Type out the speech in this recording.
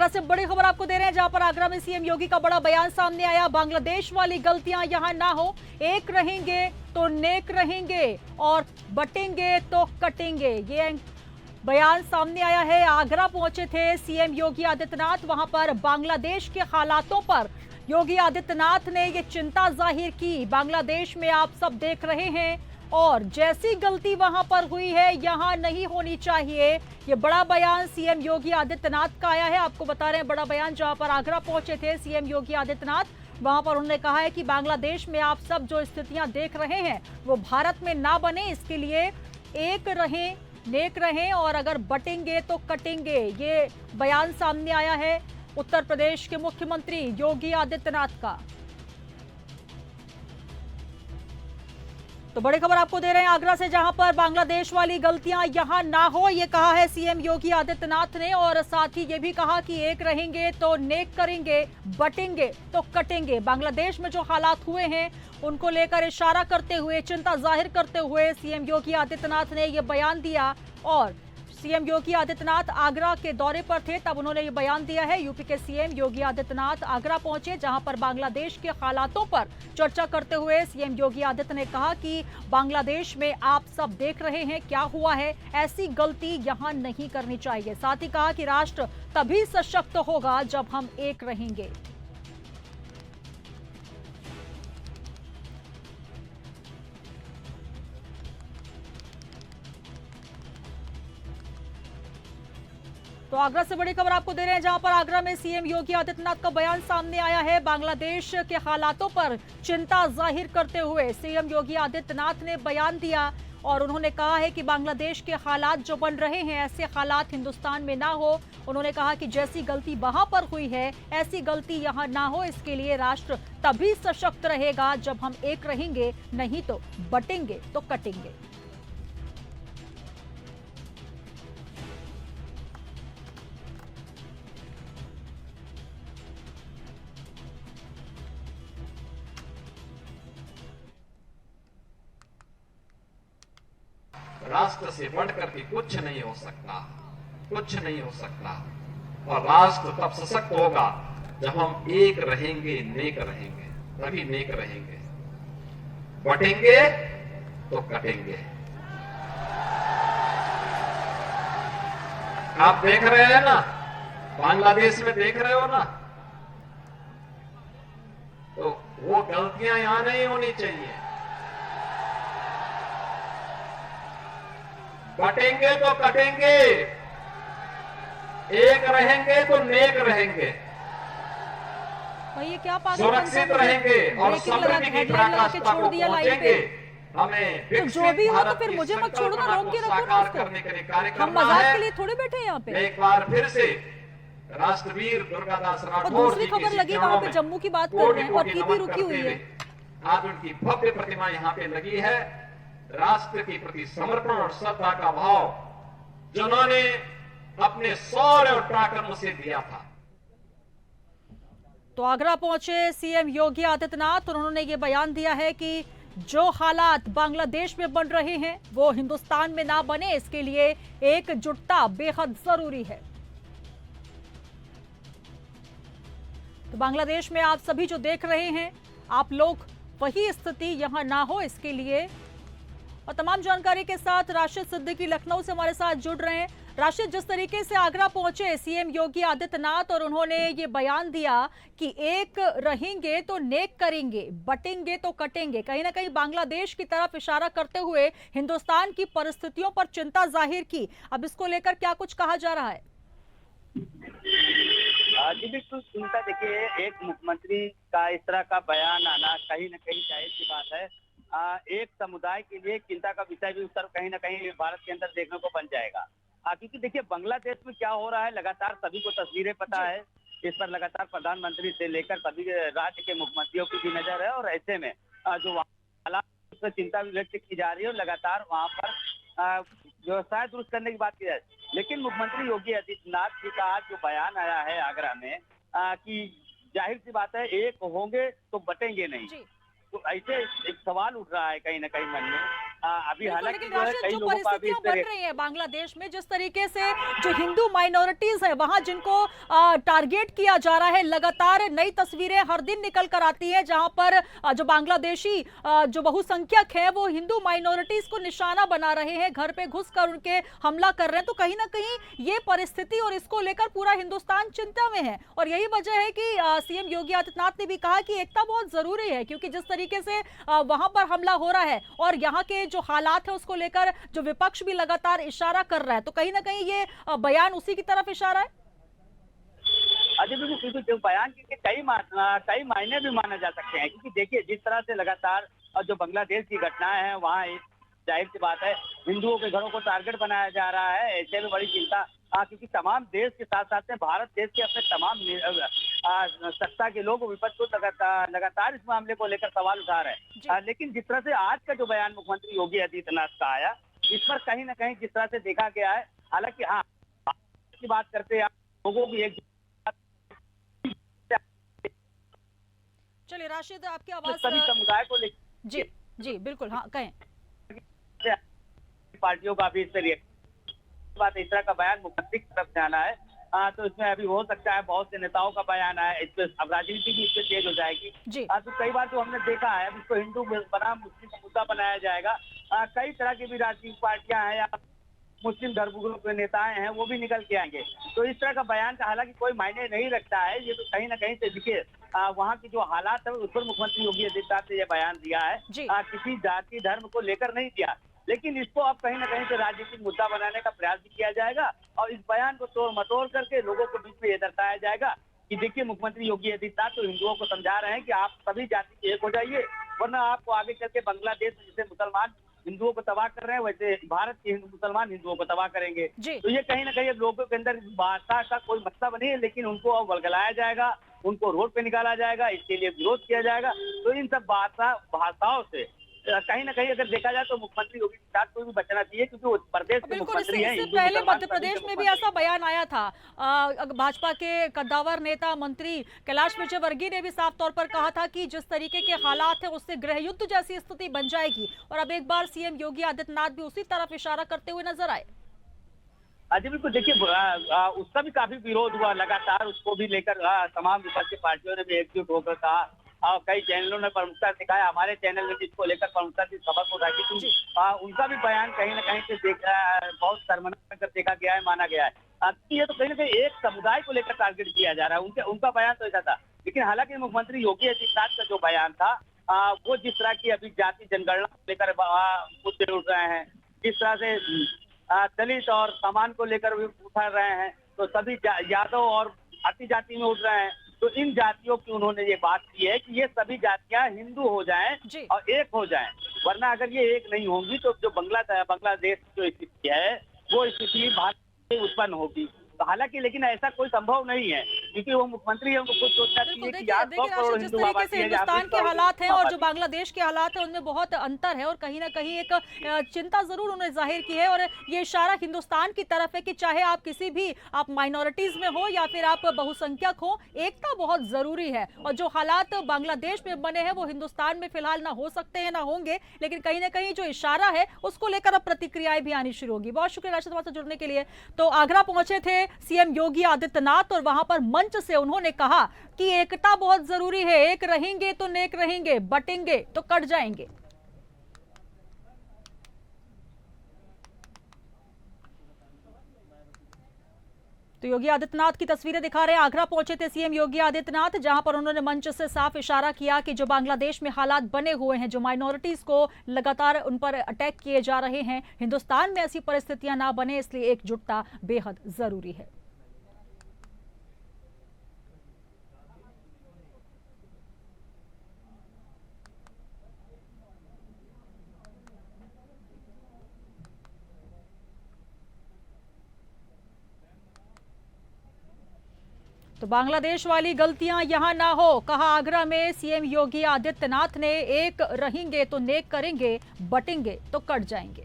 आगरा से बड़ी खबर आपको दे रहे हैं, जहां पर आगरा में सीएम योगी का बड़ा बयान सामने आया। बांग्लादेश वाली गलतियां यहां ना हो, एक रहेंगे तो नेक रहेंगे और बटेंगे तो कटेंगे, ये बयान सामने आया है। आगरा पहुंचे थे सीएम योगी आदित्यनाथ, वहां पर बांग्लादेश के हालातों पर योगी आदित्यनाथ ने ये चिंता जाहिर की। बांग्लादेश में आप सब देख रहे हैं और जैसी गलती वहां पर हुई है यहां नहीं होनी चाहिए। ये बड़ा बयान सीएम योगी आदित्यनाथ का आया है। आपको बता रहे हैं बड़ा बयान, जहां पर आगरा पहुंचे थे सीएम योगी आदित्यनाथ, वहां पर उन्होंने कहा है कि बांग्लादेश में आप सब जो स्थितियां देख रहे हैं वो भारत में ना बने, इसके लिए एक रहें, नेक रहें और अगर बटेंगे तो कटेंगे। ये बयान सामने आया है उत्तर प्रदेश के मुख्यमंत्री योगी आदित्यनाथ का। तो बड़ी खबर आपको दे रहे हैं आगरा से, जहां पर बांग्लादेश वाली गलतियां यहां ना हो, ये कहा है सीएम योगी आदित्यनाथ ने। और साथ ही ये भी कहा कि एक रहेंगे तो नेक करेंगे, बटेंगे तो कटेंगे। बांग्लादेश में जो हालात हुए हैं उनको लेकर इशारा करते हुए, चिंता जाहिर करते हुए सीएम योगी आदित्यनाथ ने यह बयान दिया। और सीएम योगी आदित्यनाथ आगरा के दौरे पर थे, तब उन्होंने ये बयान दिया है। यूपी के सीएम योगी आदित्यनाथ आगरा पहुंचे, जहां पर बांग्लादेश के हालातों पर चर्चा करते हुए सीएम योगी आदित्यनाथ ने कहा कि बांग्लादेश में आप सब देख रहे हैं क्या हुआ है, ऐसी गलती यहां नहीं करनी चाहिए। साथ ही कहा कि राष्ट्र तभी सशक्त होगा जब हम एक रहेंगे। तो आगरा से बड़ी खबर आपको दे रहे हैं, जहां पर आगरा में सीएम योगी आदित्यनाथ का बयान सामने आया है। बांग्लादेश के हालातों पर चिंता जाहिर करते हुए सीएम योगी आदित्यनाथ ने बयान दिया और उन्होंने कहा है कि बांग्लादेश के हालात जो बन रहे हैं, ऐसे हालात हिंदुस्तान में ना हो। उन्होंने कहा कि जैसी गलती वहां पर हुई है ऐसी गलती यहां ना हो, इसके लिए राष्ट्र तभी सशक्त रहेगा जब हम एक रहेंगे, नहीं तो बटेंगे तो कटेंगे। राष्ट्र से बढ़कर के कुछ नहीं हो सकता, कुछ नहीं हो सकता। और राष्ट्र तब सशक्त होगा जब हम एक रहेंगे, नेक रहेंगे, तभी नेक रहेंगे। बटेंगे तो कटेंगे। आप देख रहे हैं ना, बांग्लादेश में देख रहे हो ना, तो वो गलतियां यहां नहीं होनी चाहिए। बटेंगे तो कटेंगे, एक रहेंगे तो नेक रहेंगे, ये क्या सुरक्षित रहेंगे और समृद्धि की पराकाष्ठा को पहुंचेंगे। हमें तो जो भी हो तो फिर मुझे मत छोड़ो ना, रोक के रखो ना उसको। करने के लिए कार्य हम करना मजाक है। के लिए थोड़े बैठे हैं यहाँ पे। एक बार फिर से राष्ट्रवीर दुर्गादास और राठौर दूसरी जी खबर की लगी वहां पे जम्मू की बात कर रहे हैं और कीर्ति रुकी हुई है। आज उनकी भव्य प्रतिमा यहाँ पे लगी है। राष्ट्र के प्रति समर्पण और श्रद्धा का भाव जिन्होंने अपने शौर्य और पराक्रम से दिया था। तो आगरा पहुंचे सीएम योगी आदित्यनाथ और उन्होंने ये बयान दिया है कि जो हालात बांग्लादेश में बन रहे हैं वो हिंदुस्तान में ना बने, इसके लिए एकजुटता बेहद जरूरी है। तो बांग्लादेश में आप सभी जो देख रहे हैं, आप लोग वही स्थिति यहां ना हो, इसके लिए। और तमाम जानकारी के साथ राशिद सिद्दीकी लखनऊ से हमारे साथ जुड़ रहे हैं। राशिद, जिस तरीके से आगरा पहुंचे सीएम योगी आदित्यनाथ और उन्होंने ये बयान दिया कि एक रहेंगे तो नेक करेंगे, बटेंगे तो कटेंगे, कहीं ना कहीं बांग्लादेश की तरफ इशारा करते हुए हिंदुस्तान की परिस्थितियों पर चिंता जाहिर की। अब इसको लेकर क्या कुछ कहा जा रहा है? जी बिल्कुल चिंता, देखिए एक मुख्यमंत्री का इस तरह का बयान आना कहीं ना कहीं जाहिर सी बात है, एक समुदाय के लिए चिंता का विषय भी उस तरफ कहीं ना कहीं भारत के अंदर देखने को बन जाएगा। क्योंकि देखिए बांग्लादेश में क्या हो रहा है, लगातार सभी को तस्वीरें पता है, इस पर लगातार प्रधानमंत्री से लेकर सभी राज्य के मुख्यमंत्रियों की भी नजर है। और ऐसे में जो हालात उस पर चिंता भी व्यक्त की जा रही है और लगातार वहां पर व्यवस्था दुरुस्त करने की बात की जाए। लेकिन मुख्यमंत्री योगी आदित्यनाथ जी का आज जो बयान आया है आगरा में, कि जाहिर सी बात है एक होंगे तो बटेंगे नहीं, ऐसे एक सवाल उठ रहा है कहीं ना कहीं मन में। अभी हालांकि लेकिन जो है राशिद, कई जो लोगों का अभी परिस्थितियां इस बन तरह रही हैं बांग्लादेश में, जिस तरीके से जो हिंदू माइनॉरिटीज है वहां जिनको टारगेट किया जा रहा है, लगातार नई तस्वीरें हर दिन निकल कर आती हैं जहां पर जो बांग्लादेशी जो बहुसंख्यक है वो हिंदू माइनॉरिटीज को निशाना बना रहे हैं, घर पे घुस कर उनके हमला कर रहे हैं। तो कहीं ना कहीं ये परिस्थिति और इसको लेकर पूरा हिंदुस्तान चिंता में है, और यही वजह है कि सीएम योगी आदित्यनाथ ने भी कहा कि एकता बहुत जरूरी है, क्योंकि जिस तरीके से वहां पर हमला हो रहा है और यहाँ के जो हालात है उसको लेकर जो विपक्ष भी लगातार इशारा कर रहा है, तो कहीं ना कहीं ये बयान उसी की तरफ इशारा है। अजय बिल्कुल जो बयान के कई मायने भी माने जा सकते हैं, क्योंकि देखिए जिस तरह से लगातार जो बांग्लादेश की घटनाएं हैं वहाँ एक जाहिर सी बात है हिंदुओं के घरों को टारगेट बनाया जा रहा है। ऐसे में बड़ी चिंता, क्योंकि तमाम देश के साथ साथ में भारत देश के अपने तमाम सत्ता के लोग विपक्ष को लगातार इस मामले को लेकर सवाल उठा रहे हैं। लेकिन जिस तरह से आज का जो बयान मुख्यमंत्री योगी आदित्यनाथ का आया, इस पर कहीं ना कहीं जिस तरह से देखा गया है, हालांकि हाँ की बात करते हैं लोगों की एक चलिए राशिद, आपकी आवाज सभी समुदाय को लेकर जी जी बिल्कुल, हाँ कहें। पार्टियों का भी इस बात इस तरह का बयान मुख्यमंत्री की तरफ से आना है, तो इसमें अभी हो सकता है बहुत से नेताओं का बयान आया, इस पे अब राजनीति भी इससे तेज हो जाएगी। तो कई बार तो हमने देखा है अब इसको हिंदू बनाम मुस्लिम का मुद्दा बनाया जाएगा। कई तरह की भी राजनीतिक पार्टियां हैं या मुस्लिम धर्मगुरु के नेताएं हैं वो भी निकल के आएंगे। तो इस तरह का बयान का हालांकि कोई मायने नहीं रखता है, ये तो कहीं ना कहीं से दिखे वहाँ की जो हालात है उस पर मुख्यमंत्री योगी आदित्यनाथ ने यह बयान दिया है। किसी जाति धर्म को लेकर नहीं दिया, लेकिन इसको अब कहीं ना कहीं से राजनीतिक मुद्दा बनाने का प्रयास भी किया जाएगा और इस बयान को तोड़ मटोड़ करके लोगों को बीच में ये दर्शाया जाएगा कि देखिए मुख्यमंत्री योगी आदित्यनाथ तो हिंदुओं को समझा रहे हैं कि आप सभी जाति के एक हो जाइए, वरना आपको आगे चल के बांग्लादेश में जैसे मुसलमान हिंदुओं को तबाह कर रहे हैं वैसे भारत के मुसलमान हिंदुओं को तबाह करेंगे। तो ये कहीं ना कहीं लोगों के अंदर भाषा का कोई मतलब नहीं है, लेकिन उनको अब वलगलाया जाएगा, उनको रोड पे निकाला जाएगा, इसके लिए विरोध किया जाएगा। तो इन सब भाषाओं से कहीं ना कहीं अगर देखा जाए तो मुख्यमंत्री योगी आदित्यनाथ को भी बचना चाहिए, क्योंकि वो प्रदेश के मुख्यमंत्री हैं। इससे पहले मध्य प्रदेश में भी ऐसा बयान आया था, भाजपा के कद्दावर नेता मंत्री कैलाश विजयवर्गीय ने भी साफ तौर पर कहा था कि जिस तरीके के हालात है उससे गृह युद्ध जैसी स्थिति बन जाएगी, और अब एक बार सीएम योगी आदित्यनाथ भी उसी तरफ इशारा करते हुए नजर आए। अजय बिल्कुल देखिए उसका भी काफी विरोध हुआ लगातार, उसको भी लेकर तमाम विपक्षी पार्टियों ने भी एकजुट होकर कहा और कई चैनलों ने प्रमुखता दिखाया, हमारे चैनल ने भी इसको लेकर प्रमुखता की खबर को उठाई, क्योंकि उनका भी बयान कहीं ना कहीं से बहुत शर्मनाक कर देखा गया है, माना गया है। ये तो कहीं ना कहीं एक समुदाय को लेकर टारगेट किया जा रहा है, उनका बयान तो ऐसा था। लेकिन हालांकि मुख्यमंत्री योगी आदित्यनाथ का जो बयान था वो जिस तरह की अभी जाति जनगणना को लेकर मुद्दे उठ रहे हैं, जिस तरह से दलित और सामान को लेकर भी उठा रहे हैं, तो सभी यादव और अति जाति में उठ रहे हैं। तो इन जातियों की उन्होंने ये बात की है कि ये सभी जातियां हिंदू हो जाएं और एक हो जाएं, वरना अगर ये एक नहीं होंगी तो जो बांग्लादेश जो स्थिति है वो स्थिति भारत में उत्पन्न होगी। तो हालांकि लेकिन ऐसा कोई संभव नहीं है, क्योंकि वो मुख्यमंत्री है, उनको खुद सोचना चाहिए कि यार 100 करोड़ हिंदू आबादी है, हिंदुस्तान के हालात हैं और जो बांग्लादेश के हालात हैं उनमें बहुत अंतर है, और कहीं ना कहीं एक चिंता जरूर उन्होंने जाहिर की है, और ये इशारा हिंदुस्तान की तरफ है कि चाहे आप किसी भी आप माइनॉरिटीज में हो या फिर आप बहुसंख्यक हो, एकता बहुत जरूरी है। और जो हालात बांग्लादेश में बने हैं वो हिंदुस्तान में फिलहाल ना हो सकते हैं ना होंगे, लेकिन कहीं ना कहीं जो इशारा है उसको लेकर अब प्रतिक्रियाएं भी आनी शुरू होगी। बहुत शुक्रिया राशिद से जुड़ने के लिए। तो आगरा पहुंचे थे सीएम योगी आदित्यनाथ और वहां पर मंच से उन्होंने कहा कि एकता बहुत जरूरी है, एक रहेंगे तो नेक रहेंगे, बटेंगे तो कट जाएंगे। तो योगी आदित्यनाथ की तस्वीरें दिखा रहे हैं। आगरा पहुंचे थे सीएम योगी आदित्यनाथ, जहां पर उन्होंने मंच से साफ इशारा किया कि जो बांग्लादेश में हालात बने हुए हैं, जो माइनॉरिटीज को लगातार उन पर अटैक किए जा रहे हैं, हिंदुस्तान में ऐसी परिस्थितियां ना बने, इसलिए एकजुटता बेहद जरूरी है। तो बांग्लादेश वाली गलतियां यहां ना हो, कहा आगरा में सीएम योगी आदित्यनाथ ने। एक रहेंगे तो नेक करेंगे, बटेंगे तो कट जाएंगे।